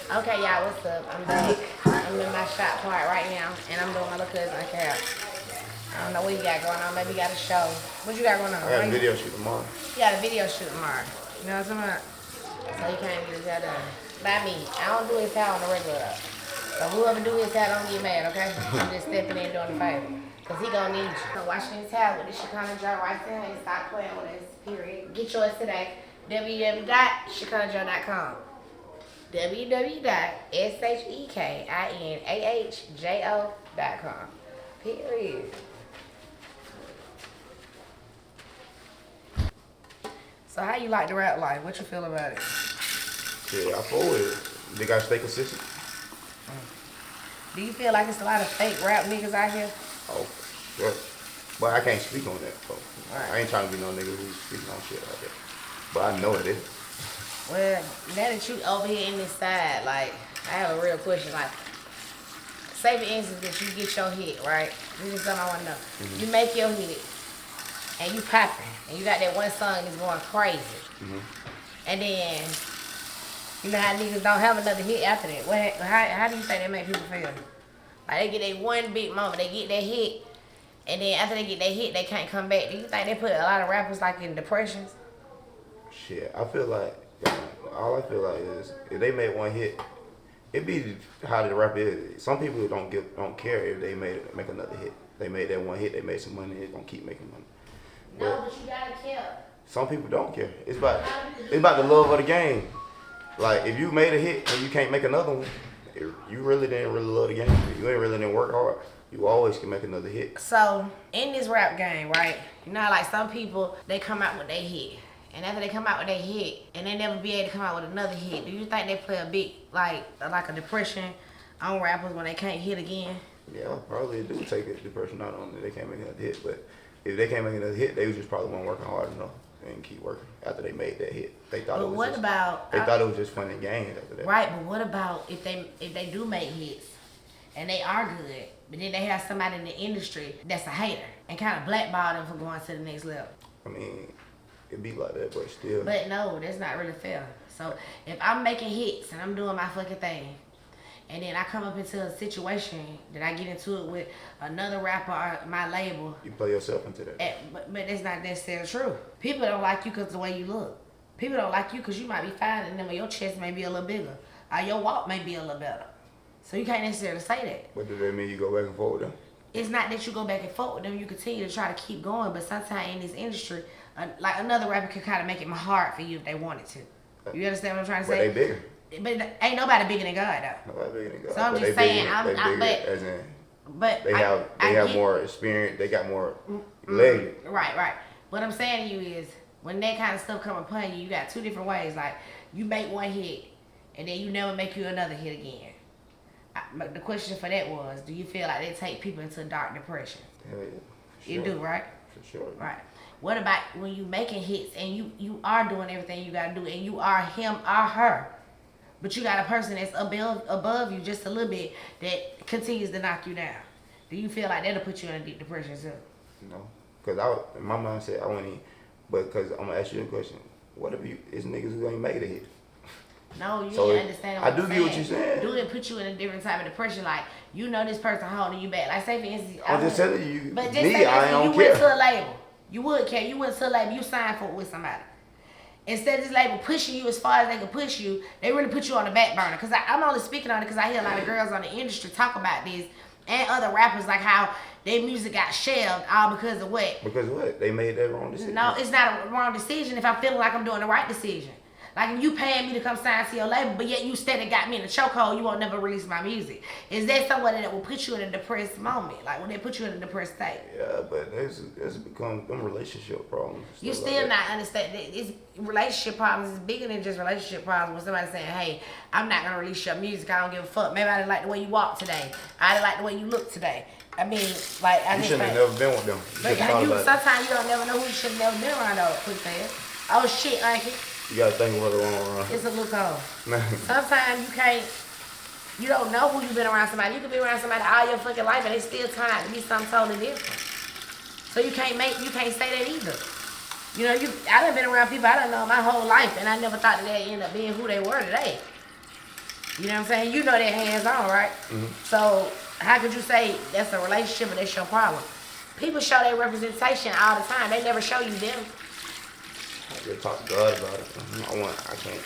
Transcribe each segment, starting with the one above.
Okay, y'all, what's up? I'm back. I'm in my shop part right now, and I'm doing my little cousin account. I don't know what you got going on. Maybe you got a show. What you got going on? I got a video shoot tomorrow. You got a video shoot tomorrow. You know what I'm talking about? So you can't get his hair done. By me. I don't do his hair on the regular though. So whoever do his hair, don't get mad, okay? I'm just stepping in doing the favor. Cause he gonna need you. So washing his hair with the Shekinah Jo right there and stop playing with us, period. Get yours today. www.shekinahjo.com www.shekinahjo.com. Period. So how you like the rap life? What you feel about it? Yeah, I full with it. They gotta stay consistent. Do you feel like it's a lot of fake rap niggas out here? Oh, sure. But I can't speak on that, so Right. I ain't trying to be no nigga who's speaking on shit like that. But I know it is. Well, now that you over here in this side, like, I have a real question. Like, say for instance that you get your hit, right? This is something I want to know. Mm-hmm. You make your hit, and you popping, and you got that one song that's going crazy. Mm-hmm. And then, you know how niggas don't have another hit after that. How do you think that make people feel? Like, they get that one big moment, they get that hit, and then after they get that hit, they can't come back. Do you think they put a lot of rappers, like, in depressions? Shit, I feel like, all I feel like is, if they made one hit, it be how the rap is. Some people don't care if they make another hit. They made that one hit, they made some money, they're gonna keep making money. No, but you gotta care. Some people don't care. It's about the love of the game. Like, if you made a hit and you can't make another one, you really didn't really love the game. You ain't really didn't work hard. You always can make another hit. So, in this rap game, right, you know, like some people, they come out with their hit. And after they come out with their hit, and they never be able to come out with another hit, do you think they play a big, like a depression on rappers when they can't hit again? Yeah, probably do take a depression out on them. They can't make another hit. But if they can't make another hit, they just probably weren't working hard enough and keep working after they made that hit. They thought But it was what just, about... they thought it was just fun and games after that. Right, but what about if they do make hits, and they are good, but then they have somebody in the industry that's a hater, and kind of blackball them for going to the next level? I mean, it be like that, but still. But no, that's not really fair. So if I'm making hits and I'm doing my fucking thing, and then I come up into a situation that I get into it with another rapper or my label, You play yourself into that. but that's not necessarily true. People don't like you because of the way you look. People don't like you because you might be fine and then your chest may be a little bigger, or your walk may be a little better. So you can't necessarily say that. What does that mean? You go back and forth with them? It's not that you go back and forth with them. You continue to try to keep going, but sometimes in this industry, like another rapper can kind of make it hard for you if they wanted to. You understand what I'm trying to say? But they bigger. But ain't nobody bigger than God though. Nobody bigger than God. So I'm But just they saying, bigger, they have more experience. They got more leg. Right. What I'm saying to you is, when that kind of stuff come upon you, you got two different ways. Like, you make one hit, and then you never make you another hit again. But the question for that was, do you feel like they take people into dark depression? Hell yeah. For You sure. do, right? For sure. Right. What about when you making hits and you are doing everything you gotta do, and you are him or her, but you got a person that's above you just a little bit that continues to knock you down? Do you feel like that'll put you in a deep depression too? No, because in my mind said I wouldn't. But because I'm gonna ask you a question. What if it's niggas who ain't made a hit? No, you So ain't understand what I do I'm get what you're saying. Do it put you in a different type of depression? Like, you know this person holding you back. Like, say for instance, I'm just telling you. But just me, say I you don't went care. to a label. You would care. You went to a label. You signed for it with somebody. Instead of this label pushing you as far as they can push you, they really put you on the back burner. Because I'm only speaking on it because I hear a lot of girls on the industry talk about this, and other rappers, like how their music got shelved all because of what? Because what? They made that wrong decision. No, it's not a wrong decision if I'm feeling like I'm doing the right decision. Like, if you paying me to come sign to your label, but yet you steady got me in a chokehold, you won't never release my music. Is that somebody that will put you in a depressed moment? Like, when they put you in a depressed state? Yeah, but there's become them relationship problems. You still not understand. It's relationship problems is bigger than just relationship problems. When somebody saying, hey, I'm not going to release your music, I don't give a fuck. Maybe I didn't like the way you walk today. I didn't like the way you look today. I mean, like, I You just shouldn't have never been with them. But sometimes you don't never know who you should have never been around though, quick fast. Oh shit, unky. You gotta think what's going on. It's a look on. Sometimes you don't know who you've been around somebody. You could be around somebody all your fucking life and they still turn out to be something totally different. So you can't say that either. You know, I done been around people I done know my whole life and I never thought that they'd end up being who they were today. You know what I'm saying? You know that hands on, right? So how could you say that's a relationship and that's your problem? People show their representation all the time. They never show you them. I just talk to God about it. I can't.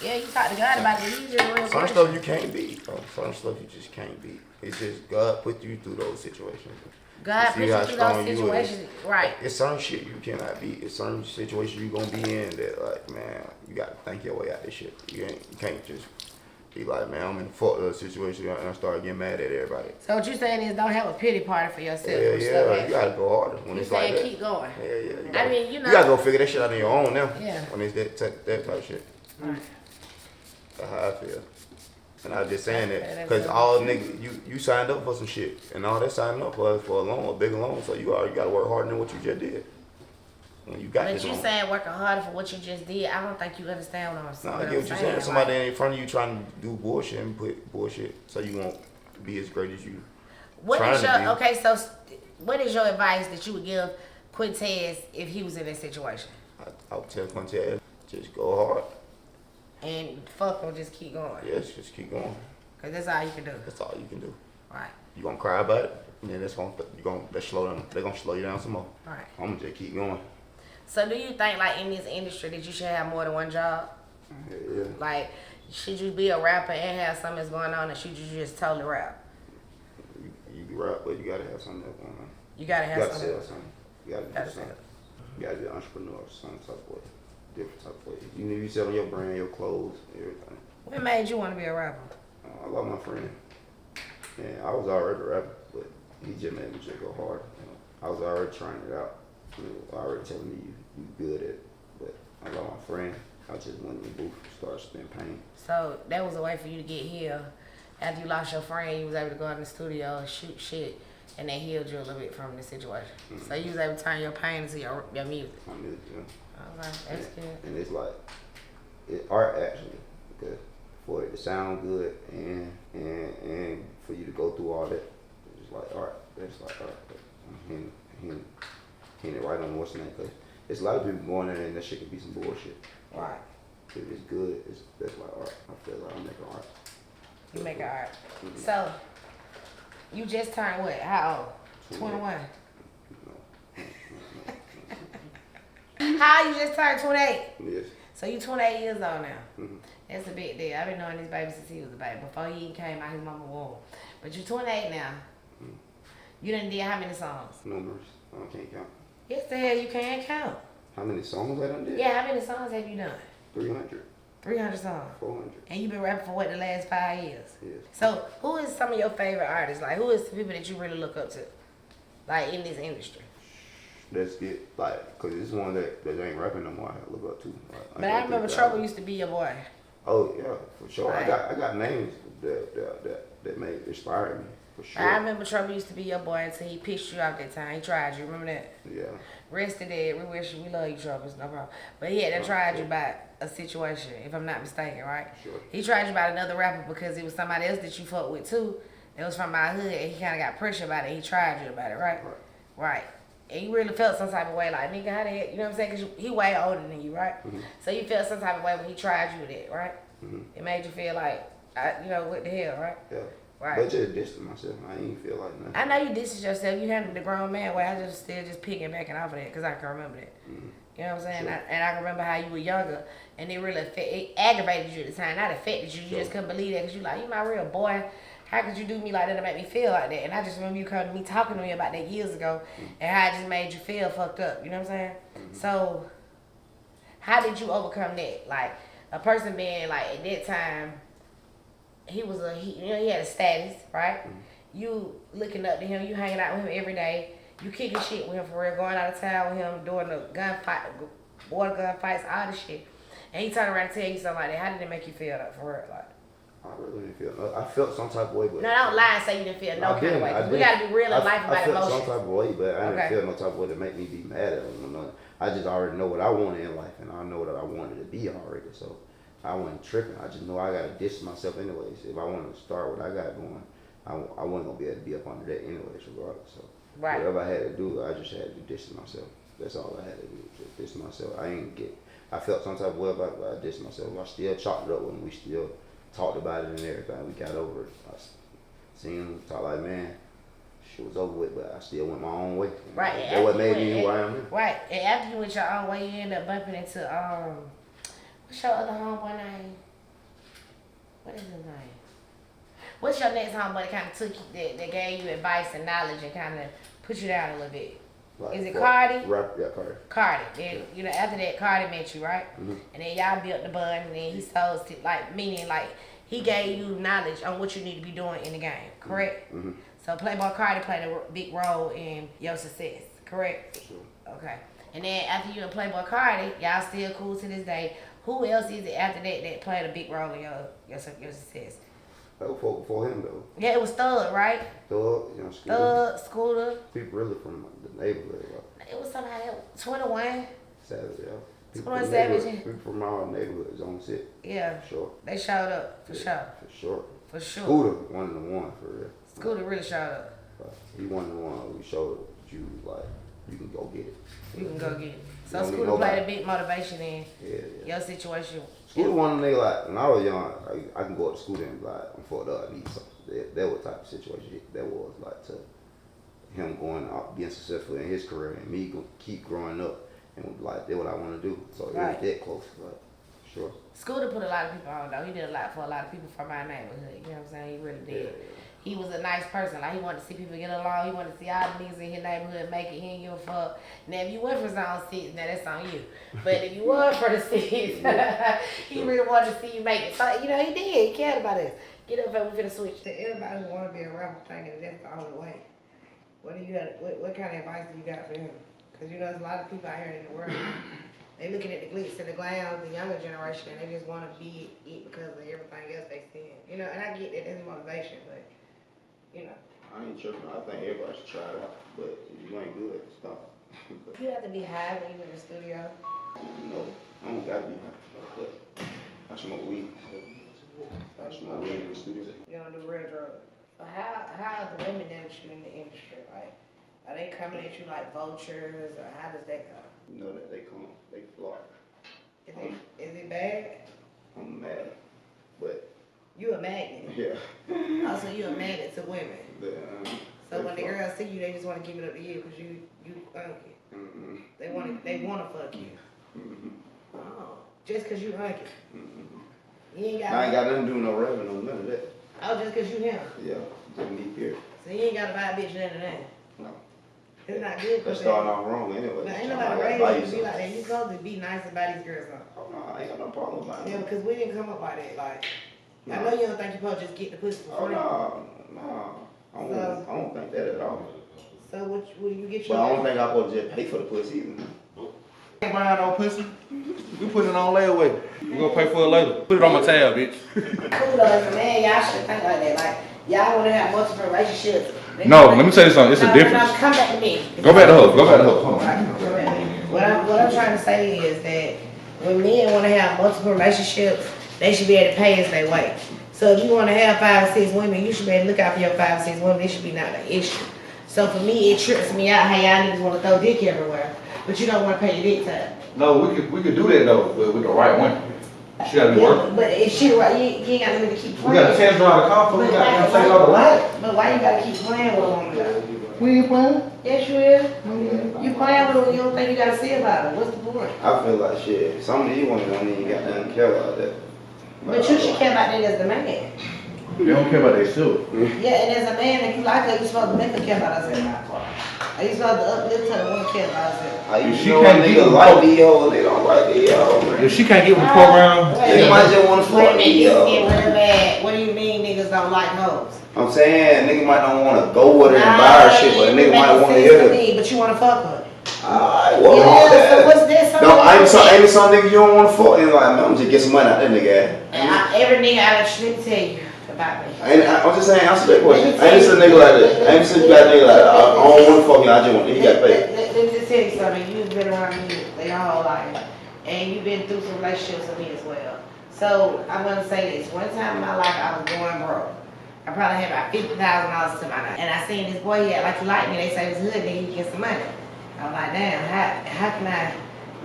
Yeah, you talk to God about it. He's just a real Some person. stuff you can't beat. Some stuff you just can't beat. It's just God put you through those situations. God put you through those situations, right? It's certain shit you cannot beat. It's certain situations you gonna be in that, like, man, you gotta think your way out of this shit. You can't just be like, man, I'm in a fucked up situation and I start getting mad at everybody. So what you saying is don't have a pity party for yourself. Yeah, you gotta go harder when it's like that. Keep going. Yeah. You you gotta go figure that shit out on your own now. Yeah. When it's that type of shit. Right. That's how I feel. And I was just saying that because all niggas, you signed up for some shit, and all that signing up for a loan, a bigger loan. So you gotta work harder than what you just did. When you got but this you loan. saying working harder for what you just did. I don't think you understand what I'm saying. No, I get what you're saying. Somebody in front of you trying to do bullshit and put bullshit, so you won't be as great as you. Okay? So what is your advice that you would give Quintez if he was in this situation? I would tell Quintez, just go hard. And fuck or just keep going. Yes, just keep going. Cause that's all you can do. That's all you can do. Right. You gonna cry about it, and then slow down. They're gonna slow you down some more. Right. I'm gonna just keep going. So do you think like in this industry that you should have more than one job? Yeah. Like, should you be a rapper and have something that's going on, or should you just totally rap? You can rap, but you gotta have something that's going on. You gotta have something. You gotta sell something. You gotta do something. You gotta be an entrepreneur, some type of way. Different type of way. You selling your brand, your clothes, everything. What made you want to be a rapper? I love my friend. And I was already a rapper, but he just made me just go hard. I was already trying it out. He was already telling me you good at it. But I love my friend. I just went in the booth, started spitting pain. So that was a way for you to get here. After you lost your friend, you was able to go in the studio and shoot shit, and they healed you a little bit from the situation. Mm-hmm. So you was able to turn your pain into your music. My music, yeah. Okay, that's good. And it's like, it's art actually, because for it to sound good and for you to go through all that, it's just like art. That's like art. I'm hitting it right on what's the name, because there's a lot of people going in there and that shit could be some bullshit. Right. If it's good, that's like art. I feel like I'm making art. You making art. Mm-hmm. So, you just turned what? How old? 21? How you just turned 28? Yes. So you 28 years old now. Mm-hmm. That's a big deal. I've been knowing this baby since he was a baby. Before he came out his mama womb. But you're 28 now. Mm-hmm. You done did how many songs? Numerous. I can't count. Yes, the hell you can't count. How many songs I done did? Yeah, how many songs have you done? 300. 300 songs. 400. And you've been rapping for what, the last 5 years? Yes. So who is some of your favorite artists? Like who is the people that you really look up to? Like in this industry? Let's get like, cause it's one that ain't rapping no more. I look up to. Like, but I remember Trouble used to be your boy. Oh yeah, for sure. Right. I got names that may inspire me for sure. I remember Trouble used to be your boy until he pissed you off that time. He tried you. Remember that? Yeah. Rest of that, we love you, Trouble. It's no problem. But he had tried you about a situation, if I'm not mistaken, right? Sure. He tried you about another rapper because it was somebody else that you fucked with too. That was from my hood, and he kind of got pressure about it. He tried you about it, right? Right. And you really felt some type of way, like, nigga, how the heck, you know what I'm saying? Because he way older than you, right? Mm-hmm. So you felt some type of way when he tried you with it, right? Mm-hmm. It made you feel like, what the hell, right? Yeah. Right. But just dissing myself. I ain't feel like nothing. I know you dissed yourself. You handled the grown man way. I just picking backing off of that because I can remember that. Mm-hmm. You know what I'm saying? Sure. And I can remember how you were younger and it really it aggravated you at the time. Not affected you. You just couldn't believe that because you like, you my real boy. How could you do me like that to make me feel like that? And I just remember you coming to me talking to me about that years ago and how it just made you feel fucked up. You know what I'm saying? Mm-hmm. So, how did you overcome that? Like, a person being like, at that time, he had a status, right? Mm-hmm. You looking up to him, you hanging out with him every day, you kicking shit with him for real, going out of town with him, doing the water gun fights, all this shit. And he turned around and tell you something like that. How did it make you feel for real? Like, I really didn't feel. I felt some type of way, but no, don't lie and say you didn't feel no kind of way. We gotta be real in life about emotions. I felt some type of way, but I didn't feel no type of way to make me be mad at him. I just already know what I wanted in life, and I know what I wanted to be already. So I wasn't tripping. I just know I gotta distance myself anyways. If I want to start what I got going, I wasn't gonna be able to be up under that anyways, regardless. So whatever I had to do, I just had to distance myself. That's all I had to do, just distance myself. I felt some type of way about it, but I distance myself. I still chopped it up when we still talked about it and everything. We got over it. I seen him talk like, man, shit was over with, but I still went my own way. Right. That's what made me who I am now. Right. And after you went your own way, you end up bumping into what's your other homeboy name? What is his name? What's your next homeboy that kind of took you, that gave you advice and knowledge and kind of put you down a little bit? Like, is it Cardi? Right, yeah, Cardi. Cardi. Then, you know, after that, Cardi met you, right? Mm-hmm. And then y'all built the bud, and then he sold it, like, meaning, like, he gave you knowledge on what you need to be doing in the game, correct? Mm-hmm. So Playboy Cardi played a big role in your success, correct? Sure. Okay. And then after you and Playboy Cardi, y'all still cool to this day. Who else is it after that played a big role in your success? For him though. Yeah, it was Thug, right? Thug, you know, Scooter. Thug, Scooter. People really from the neighborhood. Like, It was somebody else. 21. Savage, yeah. People 21 from the neighborhood- Savage. People from our neighborhoods on set. Yeah. For sure. They showed up, for sure. For sure. For sure. Scooter, one of the ones for real. Scooter really showed up. He one of the ones we showed you like you can go get it. You can go get it. So You don't need Scooter played a nobody. big motivation in Yeah. your situation. Scooter one of them niggas like when I was young, I can go up to Scooter and be like, I'm fucked up, I need something. That was the type of situation that was like to him going out being successful in his career and me keep growing up and like that's what I want to do. So it was that close, like sure. Scooter put a lot of people on though. He did a lot for a lot of people from our neighborhood. You know what I'm saying? He really did. Yeah. He was a nice person. Like he wanted to see people get along. He wanted to see all the niggas in his neighborhood make it. He ain't give a fuck. Now if you went for zone 6, now that's on you. But if you was for the 6, he really wanted to see you make it. So you know he did. He cared about us. Get up and we finna switch. To everybody who want to be a rapper thinking that's the only way. What do you got? What kind of advice do you got for him? Because you know there's a lot of people out here in the world. They looking at the glitz and the glam, the younger generation, and they just want to be it because of everything else they see. You know, and I get that as motivation, but you know. I ain't tripping. I think everybody should try it out. But if you ain't good, stop. You have to be high when you're in the studio. No, I don't gotta be high. But I smoke weed. I smoke weed in the studio. You don't do real drugs. So how are the women that you in the industry? Like, are they coming at you like vultures, or how does that go? You know that they come, they fly. Is it bad? I'm mad, but You a magnet. yeah. Also, you a magnet to women. So when the fly. girls see you, they just want to give it up to you because you unky. Mm-hmm. They want to fuck you. Mm-hmm. Oh, just because you unky. Mm-hmm. You ain't got. I ain't got nothing to do with no rapping, no none of that. Oh, just because you him. Yeah, just me, period. So you ain't got to buy a bitch none of that. No. It's not good. That's starting off wrong anyway. Now, ain't I nobody gotta buy raised you you to be something. like that. You supposed to be nice about these girls, huh? Oh, no, I ain't got no problem about Yeah, it. because we didn't come up by that. Like, I No. know you don't think you're supposed to just get the pussy for Oh, free. no. I don't think that at all. So what you get But your... I don't think I'm supposed to just pay for the pussy either. Ain't buying no pussy. We put it on layaway. We gonna pay for it later. Put it on my tab, bitch. Cool though, as a man, y'all should think like that. Like, y'all want to have multiple relationships. No, let me tell you something. It's a difference. No, come back to me. Go back to her. Go back to her. Hold on. Right, go back to me. What I'm trying to say is that when men want to have multiple relationships, they should be able to pay as they weight. So if you want to have 5 or 6 women, you should be able to look out for your 5 or 6 women. It should be not an issue. So for me, it trips me out how y'all niggas want to throw dick everywhere, but you don't want to pay your dick time. No, we could do that though, but with the right one. She gotta be working. But if she right, you ain't got nothing to keep We playing. gotta test drive the car for we gotta take all the light. But why you gotta keep playing with a woman though? We ain't playing. Yes, you is. You playing with her, you don't think you gotta see about her. What's the point? I feel like shit. Some of these women don't even got nothing to care about that. But you should care about that as the man. They don't care about their silk. Yeah, and as a man, if you like her, you supposed to make her care about herself. Are you supposed to uplift her to want to care about herself? You She know can't a get nigga with like the these hoes, they don't like these hoes, man. If she can't get with the program, They might just want to Wait a fuck minute, these you hoes. get with her mad. What do you mean niggas don't like hoes? I'm saying, nigga might not want to go with her and buy her shit, but a nigga might want to hear her. But you want to fuck her. Alright, what wrong with Yeah, so that? what's this? No, ain't some niggas you don't want to fuck, and like, man, I'm just get some money out that nigga. Every nigga I done tell you about me. I'm just saying, answer that question. I ain't just a nigga like that. I ain't just a nigga like that. I don't want to fuck you, I just want to, he got paid. Let me just tell you something. You've been around me your whole life, and you've been through some relationships with me as well. So I'm gonna say this. One time in my life, I was going broke. I probably had about $50,000 to my name, and I seen this boy here like he liked me. They say it was hood, then he get some money. I'm like, damn, how can I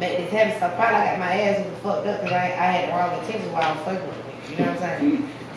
make this happen? So probably I got my ass fucked up because I had the wrong intentions while I was fucking with me. You know what I'm saying?